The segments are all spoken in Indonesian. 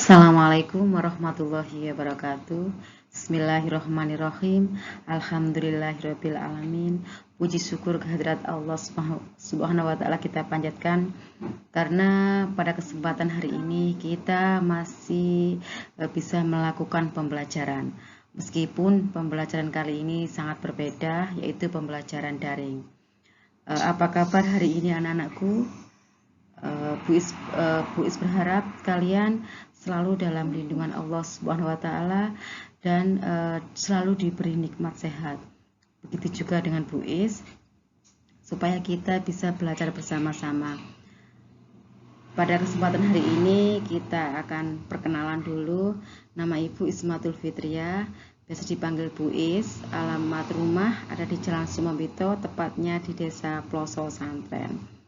Assalamualaikum warahmatullahi wabarakatuh. Bismillahirrahmanirrahim. Alhamdulillahirabbil alamin. Puji syukur kehadirat Allah Subhanahu wa taala kita panjatkan karena pada kesempatan hari ini kita masih bisa melakukan pembelajaran. Meskipun pembelajaran kali ini sangat berbeda, yaitu pembelajaran daring. Apa kabar hari ini anak-anakku? Bu Is berharap kalian selalu dalam lindungan Allah Subhanahu wa taala dan selalu diberi nikmat sehat. Begitu juga dengan Bu Is, supaya kita bisa belajar bersama-sama. Pada kesempatan hari ini kita akan perkenalan dulu. Nama Ibu Ismatul Fitria, biasa dipanggil Bu Is. Alamat rumah ada di Jalan Sumambito, tepatnya di Desa Ploso Santren.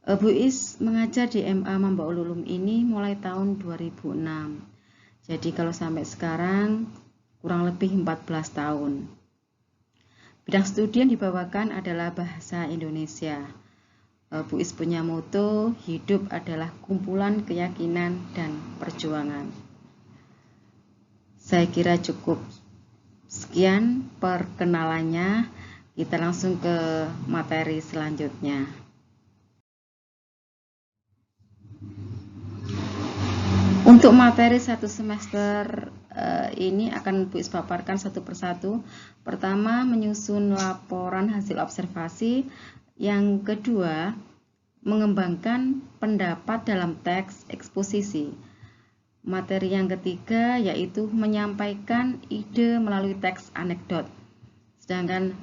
Bu Is mengajar di MA Mambaul Ulum ini mulai tahun 2006. Jadi kalau sampai sekarang kurang lebih 14 tahun. Bidang studi yang dibawakan adalah bahasa Indonesia. Bu Is punya moto, hidup adalah kumpulan keyakinan dan perjuangan. Saya kira cukup sekian perkenalannya. Kita langsung ke materi selanjutnya. Untuk materi satu semester ini akan Bu Is paparkan satu persatu. Pertama, menyusun laporan hasil observasi. Yang kedua, mengembangkan pendapat dalam teks eksposisi. Materi yang ketiga yaitu menyampaikan ide melalui teks anekdot. Sedangkan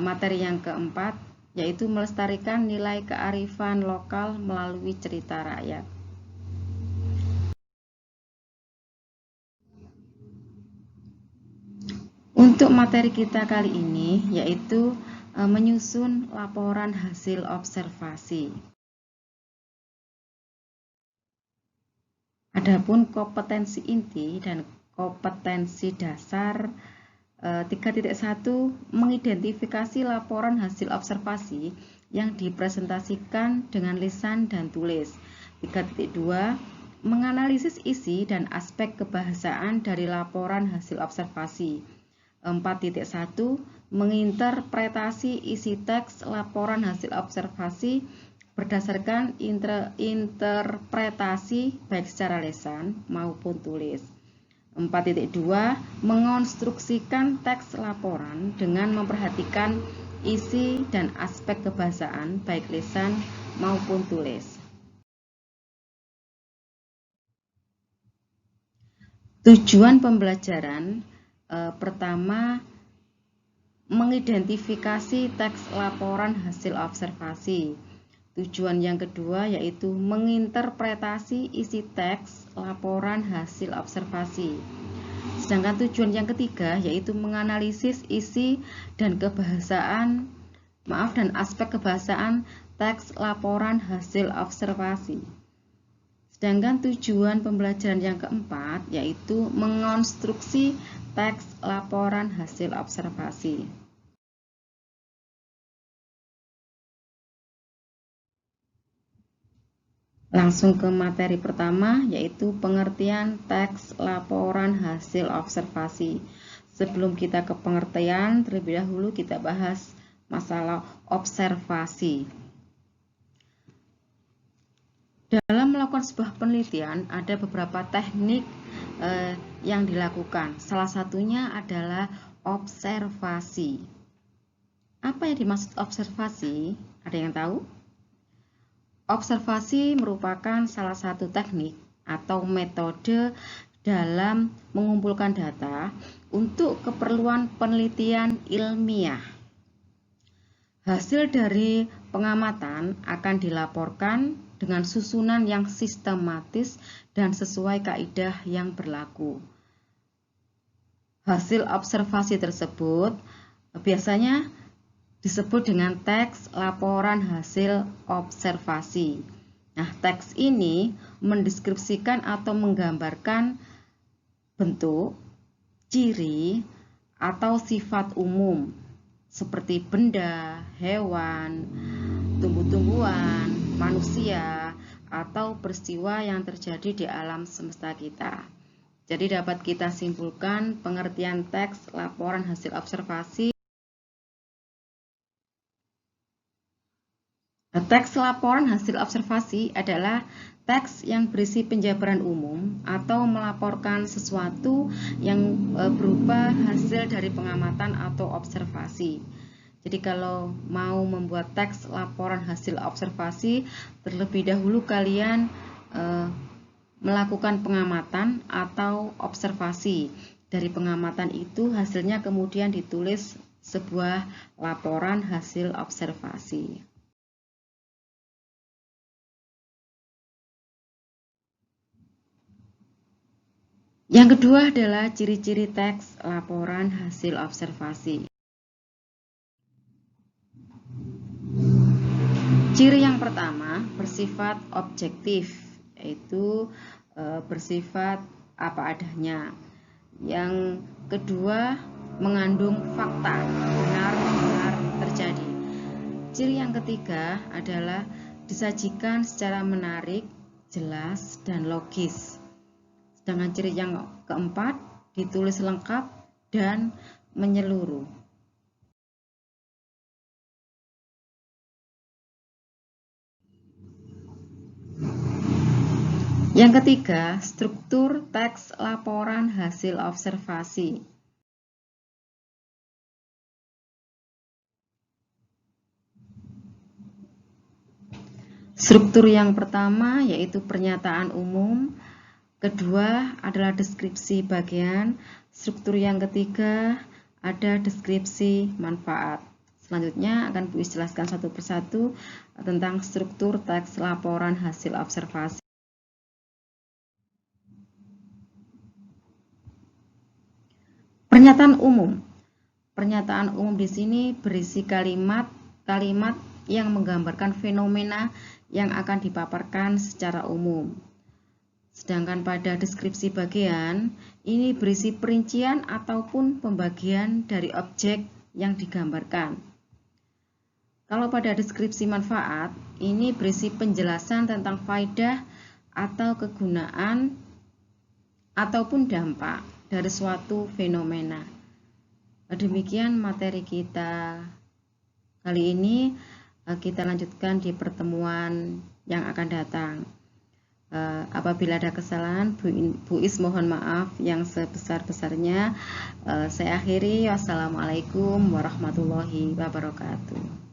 materi yang keempat yaitu melestarikan nilai kearifan lokal melalui cerita rakyat. Untuk materi kita kali ini yaitu menyusun laporan hasil observasi. Adapun kompetensi inti dan kompetensi dasar 3.1 mengidentifikasi laporan hasil observasi yang dipresentasikan dengan lisan dan tulis. 3.2 menganalisis isi dan aspek kebahasaan dari laporan hasil observasi. 4.1 menginterpretasi isi teks laporan hasil observasi berdasarkan interpretasi baik secara lisan maupun tulis. 4.2 mengonstruksikan teks laporan dengan memperhatikan isi dan aspek kebahasaan baik lisan maupun tulis. Tujuan pembelajaran pertama, mengidentifikasi teks laporan hasil observasi. Tujuan yang kedua yaitu menginterpretasi isi teks laporan hasil observasi. Sedangkan tujuan yang ketiga yaitu menganalisis isi dan dan aspek kebahasaan teks laporan hasil observasi. Sedangkan tujuan pembelajaran yang keempat yaitu mengonstruksi teks laporan hasil observasi. Langsung ke materi pertama yaitu pengertian teks laporan hasil observasi. Sebelum kita ke pengertian, terlebih dahulu kita bahas masalah observasi. Dalam melakukan sebuah penelitian ada beberapa teknik yang dilakukan. Salah satunya adalah observasi. Apa yang dimaksud observasi? Ada yang tahu? Observasi merupakan salah satu teknik atau metode dalam mengumpulkan data untuk keperluan penelitian ilmiah. Hasil dari pengamatan akan dilaporkan dengan susunan yang sistematis dan sesuai kaidah yang berlaku. Hasil observasi tersebut biasanya disebut dengan teks laporan hasil observasi. Nah, teks ini mendeskripsikan atau menggambarkan bentuk, ciri, atau sifat umum seperti benda, hewan, tumbuh-tumbuhan, manusia, atau peristiwa yang terjadi di alam semesta kita. Jadi dapat kita simpulkan pengertian teks laporan hasil observasi. Teks laporan hasil observasi adalah teks yang berisi penjabaran umum atau melaporkan sesuatu yang berupa hasil dari pengamatan atau observasi. Jadi kalau mau membuat teks laporan hasil observasi, terlebih dahulu kalian melakukan pengamatan atau observasi. Dari pengamatan itu hasilnya kemudian ditulis sebuah laporan hasil observasi. Yang kedua adalah ciri-ciri teks laporan hasil observasi. Ciri yang pertama bersifat objektif, yaitu bersifat apa adanya. Yang kedua mengandung fakta, benar-benar terjadi. Ciri yang ketiga adalah disajikan secara menarik, jelas, dan logis. Sedangkan ciri yang keempat ditulis lengkap dan menyeluruh. Yang ketiga, struktur teks laporan hasil observasi. Struktur yang pertama yaitu pernyataan umum, kedua adalah deskripsi bagian, struktur yang ketiga ada deskripsi manfaat. Selanjutnya akan Bu Is jelaskan satu persatu tentang struktur teks laporan hasil observasi. Pernyataan umum. Pernyataan umum di sini berisi kalimat-kalimat yang menggambarkan fenomena yang akan dipaparkan secara umum. Sedangkan pada deskripsi bagian, ini berisi perincian ataupun pembagian dari objek yang digambarkan. Kalau pada deskripsi manfaat, ini berisi penjelasan tentang faedah atau kegunaan ataupun dampak dari suatu fenomena. Demikian materi kita kali ini. Kita lanjutkan di pertemuan yang akan datang. Apabila ada kesalahan, Bu Is mohon maaf yang sebesar-besarnya. Saya akhiri. Wassalamualaikum warahmatullahi wabarakatuh.